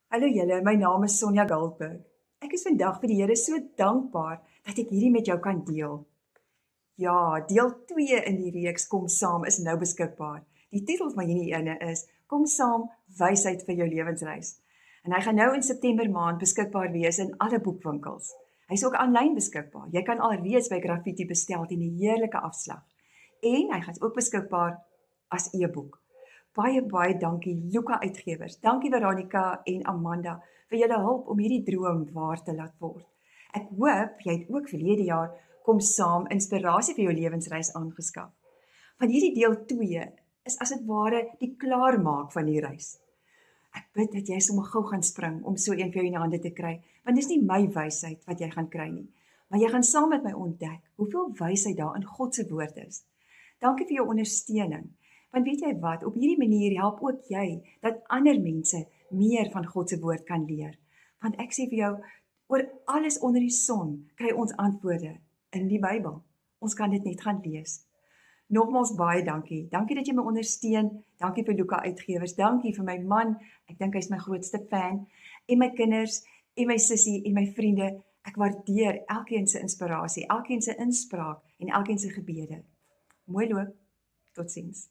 Hallo julle, my naam is Sonja Goldberg. Ek is vandag vir die Here so dankbaar dat ek hierdie met jou kan deel. Ja, deel 2 in die reeks Kom Saam is nou beskikbaar. Die titel van hierdie ene is Kom Saam, wysheid vir jou lewensreis. En hy gaan nou in September maand beskikbaar wees in alle boekwinkels. Hy's ook aanlyn beskikbaar. Jy kan alreeds by Graffiti bestel teen 'n heerlike afslag. En hy gaan ook beskikbaar as e-boek. Baie dankie Luka Uitgewers. Dankie Veronica en Amanda vir julle hulp om hierdie droom waar te laat word. Ek hoop jy het ook verlede jaar Kom Saam inspirasie vir jou lewensreis aangeskaf. Van hierdie deel 2 is as dit ware die klaarmaak van die reis. Ek bid dat jy sommer gou gaan spring om so een vir jou in die hande te kry, want dis nie my wysheid wat jy gaan kry nie, maar jy gaan saam met my ontdek hoeveel wysheid daar in God se woord is. Dankie vir jou ondersteuning. Want weet jy wat, op hierdie manier help ook jy dat ander mense meer van God se woord kan leer. Want ek sê vir jou, oor alles onder die son kry ons antwoorde in die Bybel. Ons kan dit net gaan lees. Nogmaals baie dankie. Dankie dat jy my ondersteun. Dankie vir Luka Uitgewers. Dankie vir my man. Ek dink hy's my grootste fan. En my kinders, en my sussie, en my vriende. Ek waardeer elkeen se inspirasie, elkeen se inspraak en elkeen se gebede. Mooi loop. Totsiens.